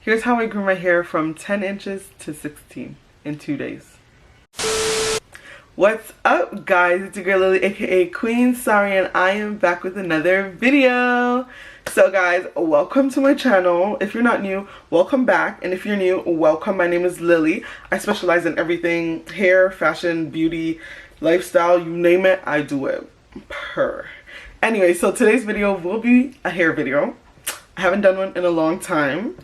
Here's how I grew my hair from 10 inches to 16 in 2 days. What's up guys, it's your girl Lily aka Queen Sorry, and I am back with another video. So guys, welcome to my channel. If you're not new, welcome back, and if you're new, welcome. My name is Lily. I specialize in everything hair, fashion, beauty, lifestyle, you name it, I do it. Anyway, so today's video will be a hair video. I haven't done one in a long time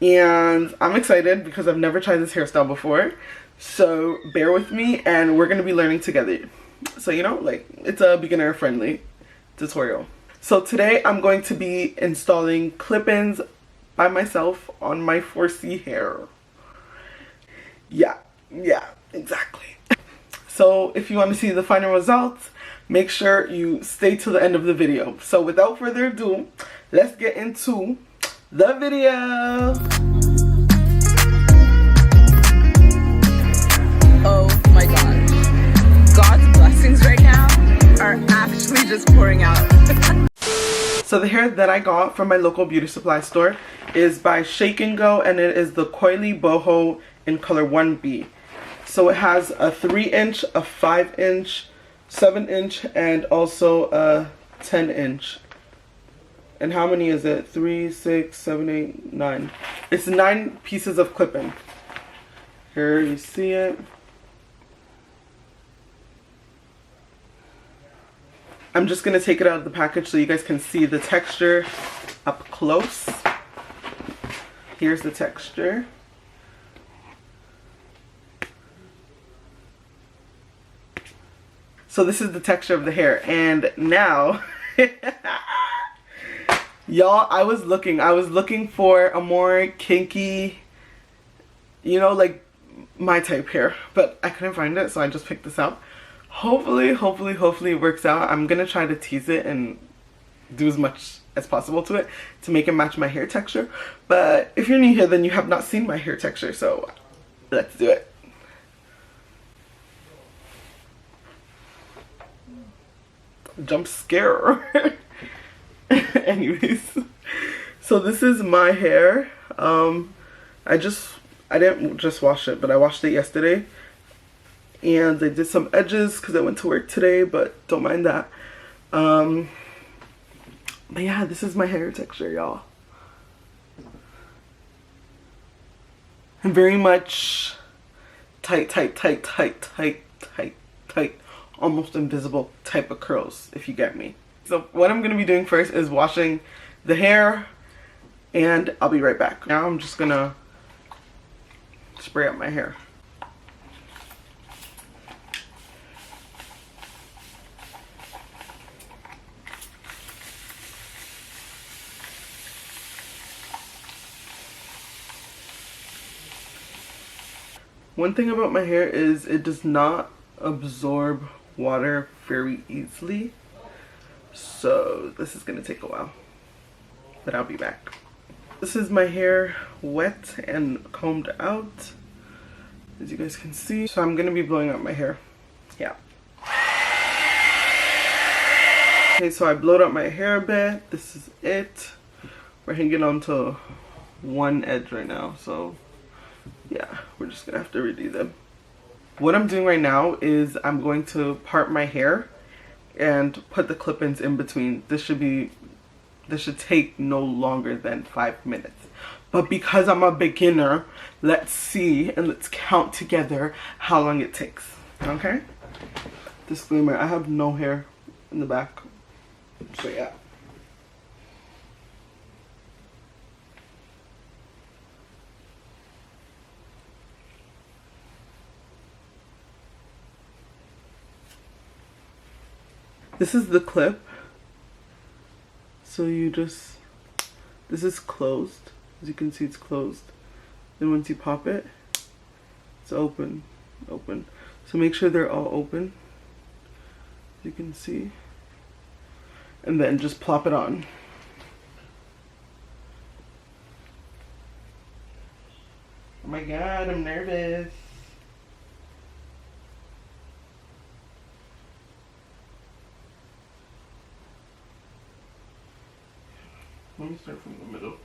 and I'm excited because I've never tried this hairstyle before. So bear with me and we're gonna be learning together. So you know, like, it's a beginner friendly tutorial. So today I'm going to be installing clip-ins by myself on my 4C hair. Yeah, exactly. So if you want to see the final results, make sure you stay to the end of the video. So without further ado, let's get into the video. Oh my god. God's blessings right now are actually just pouring out. So the hair that I got from my local beauty supply store is by Shake and Go, and it is the coily boho in color 1B. So it has a 3-inch, a 5-inch, 7-inch, and also a 10-inch. And how many is it? 3, 6, 7, 8, 9. It's 9 pieces of clip-in. Here you see it. I'm just going to take it out of the package so you guys can see the texture up close. Here's the texture. So this is the texture of the hair, and now y'all, I was looking for a more kinky, you know, like my type hair, but I couldn't find it, so I just picked this out. Hopefully it works out. I'm gonna try to tease it and do as much as possible to it to make it match my hair texture. But if you're new here, then you have not seen my hair texture, so let's do it. Jump scare. Anyways, so this is my hair. I didn't just wash it, but I washed it yesterday, and I did some edges because I went to work today, but don't mind that. But yeah, this is my hair texture, y'all. And very much tight, almost invisible type of curls, if you get me. So what I'm going to be doing first is washing the hair, and I'll be right back. Now I'm just going to spray up my hair. One thing about my hair is it does not absorb water very easily. So this is gonna take a while, but I'll be back. This is my hair wet and combed out, as you guys can see. So I'm gonna be blowing out my hair. Yeah. Okay, so I blowed out my hair a bit. This is it. We're hanging on to one edge right now, so yeah, we're just gonna have to redo them. What I'm doing right now is I'm going to part my hair and put the clip-ins in between. This should take no longer than 5 minutes. But because I'm a beginner, let's see and let's count together how long it takes. Okay? Disclaimer, I have no hair in the back. So yeah. This is the clip. So this is closed. As you can see, it's closed. Then once you pop it, it's open. So make sure they're all open, as you can see. And then just plop it on. Oh my god, I'm nervous. Let me start from the middle.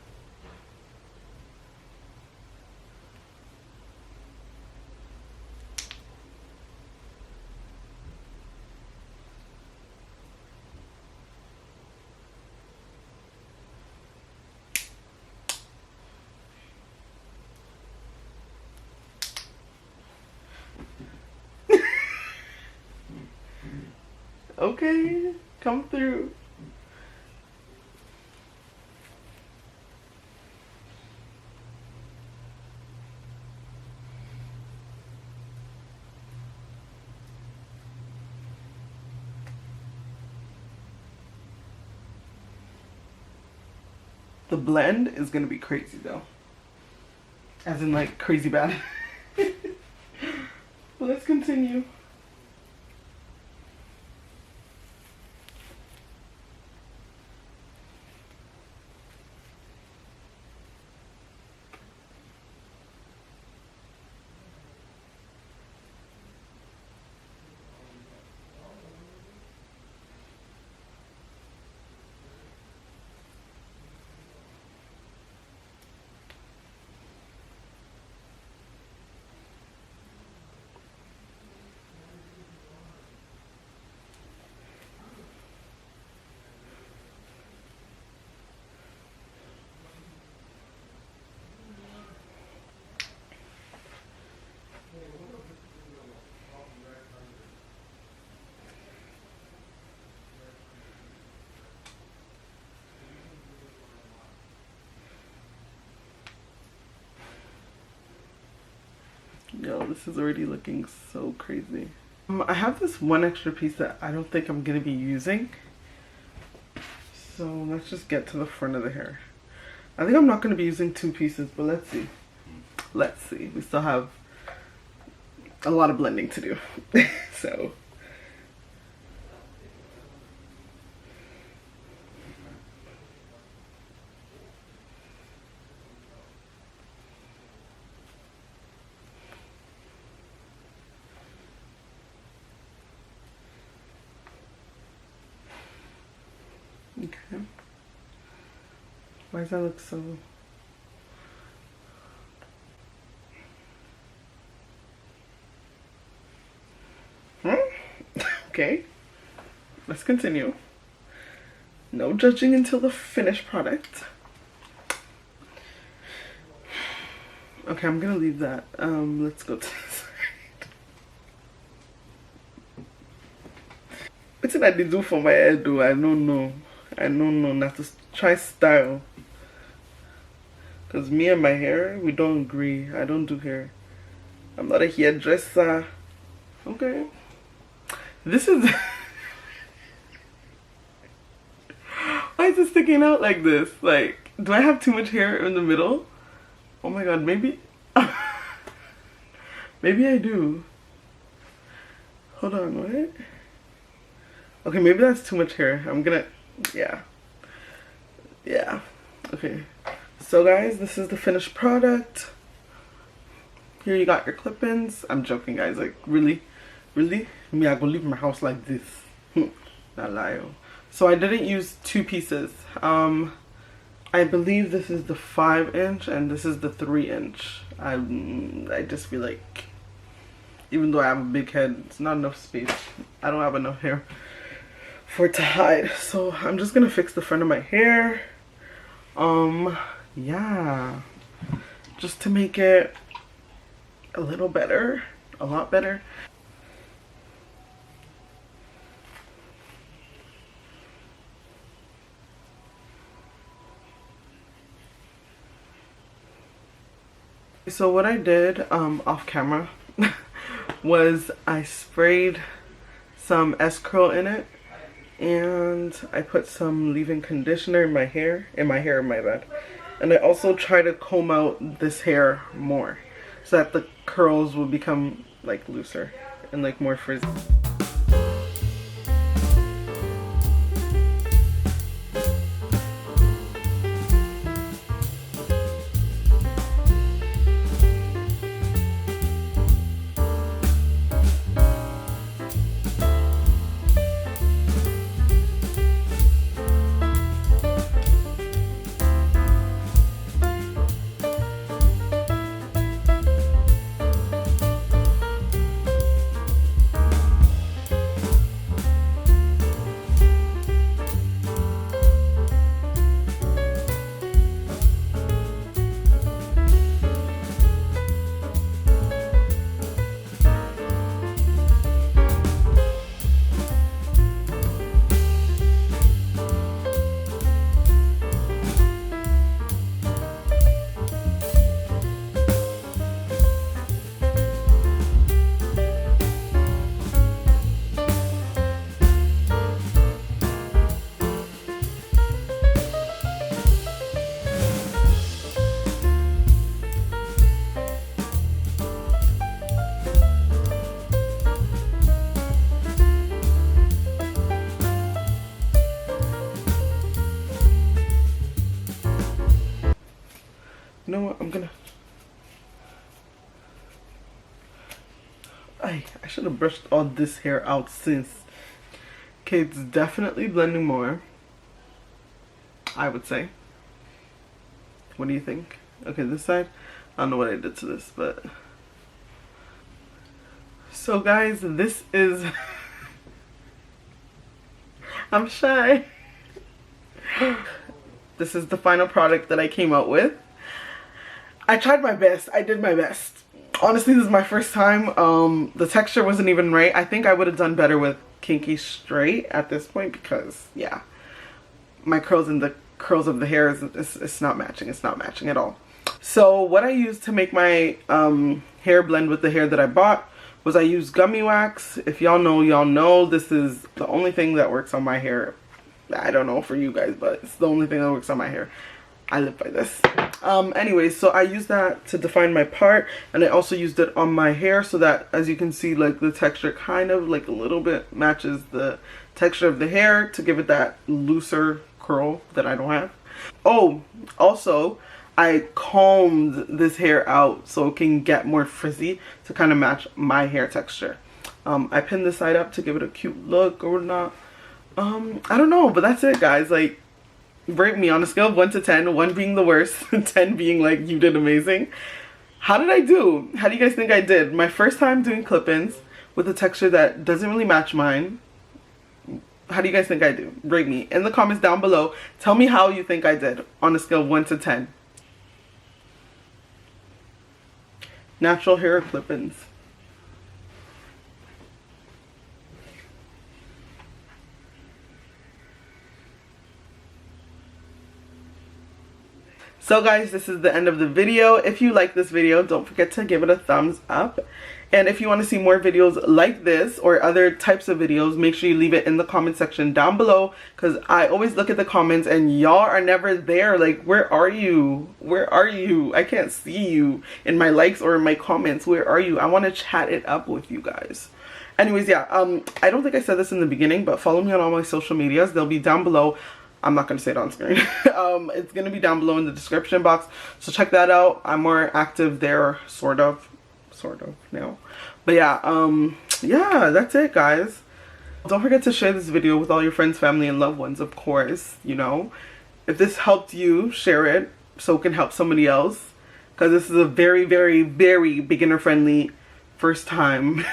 Okay, come through. The blend is gonna be crazy though. As in like crazy bad. But let's continue. Yo, this is already looking so crazy. I have this one extra piece that I don't think I'm gonna be using. So let's just get to the front of the hair. I think I'm not gonna be using two pieces, but let's see. Let's see. We still have a lot of blending to do. So. Okay. Why does that look so... Okay. Let's continue. No judging until the finished product. Okay, I'm gonna leave that. Let's go to the side. What did I do for my hair though? I don't know. I don't know. Not to try style. Cause me and my hair, we don't agree. I don't do hair. I'm not a hairdresser. Okay. This is... Why is it sticking out like this? Like, do I have too much hair in the middle? Oh my god, maybe... Maybe I do. Hold on, what? Okay, maybe that's too much hair. I'm gonna... Yeah. Yeah. Okay. So guys, this is the finished product. Here you got your clip-ins. I'm joking, guys. Like, really? Really? Me, I gonna leave my house like this. Not lie. So I didn't use two pieces. I believe this is the 5" and this is the 3". I just feel like, even though I have a big head, it's not enough space. I don't have enough hair for it to hide. So I'm just gonna fix the front of my hair. Yeah, just to make it a little better, a lot better. So what I did off camera was I sprayed some S-Curl in it, and I put some leave-in conditioner in my hair, my bad. And I also try to comb out this hair more so that the curls will become like looser and like more frizzy. know what, I'm gonna, I should have brushed all this hair out since. Okay, it's definitely blending more, I would say. What do you think? Okay, this side, I don't know what I did to this, but. So guys, this is, I'm shy. This is the final product that I came out with. I tried my best, I did my best. Honestly, this is my first time. The texture wasn't even right. I think I would have done better with kinky straight at this point because, yeah, my curls and the curls of the hair it's not matching. It's not matching at all. So what I used to make my hair blend with the hair that I bought was I used gummy wax. If y'all know, y'all know. This is the only thing that works on my hair. I don't know for you guys, but it's the only thing that works on my hair. I live by this. Anyways, so I used that to define my part, and I also used it on my hair so that, as you can see, like the texture kind of like a little bit matches the texture of the hair to give it that looser curl that I don't have. Oh, also, I combed this hair out so it can get more frizzy to kind of match my hair texture. I pinned this side up to give it a cute look or not. I don't know, but that's it, guys. Like, rate me on a scale of 1 to 10, 1 being the worst, 10 being like you did amazing. How did I do? How do you guys think I did? My first time doing clip-ins with a texture that doesn't really match mine. How do you guys think I do? Rate me in the comments down below. Tell me how you think I did on a scale of 1 to 10. Natural hair clip-ins. So guys, this is the end of the video. If you like this video, don't forget to give it a thumbs up. And if you want to see more videos like this or other types of videos, make sure you leave it in the comment section down below, because I always look at the comments and y'all are never there. Like, where are you? Where are you? I can't see you in my likes or in my comments. Where are you? I want to chat it up with you guys. Anyways, yeah, I don't think I said this in the beginning, but follow me on all my social medias. They'll be down below. I'm not going to say it on screen. It's going to be down below in the description box. So check that out. I'm more active there, sort of now. But yeah, yeah, that's it, guys. Don't forget to share this video with all your friends, family, and loved ones, of course, you know. If this helped you, share it so it can help somebody else. Because this is a very, very, very beginner-friendly first time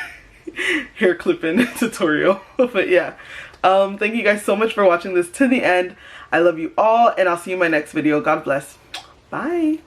hair clipping tutorial. But yeah. Thank you guys so much for watching this to the end. I love you all, and I'll see you in my next video. God bless. Bye.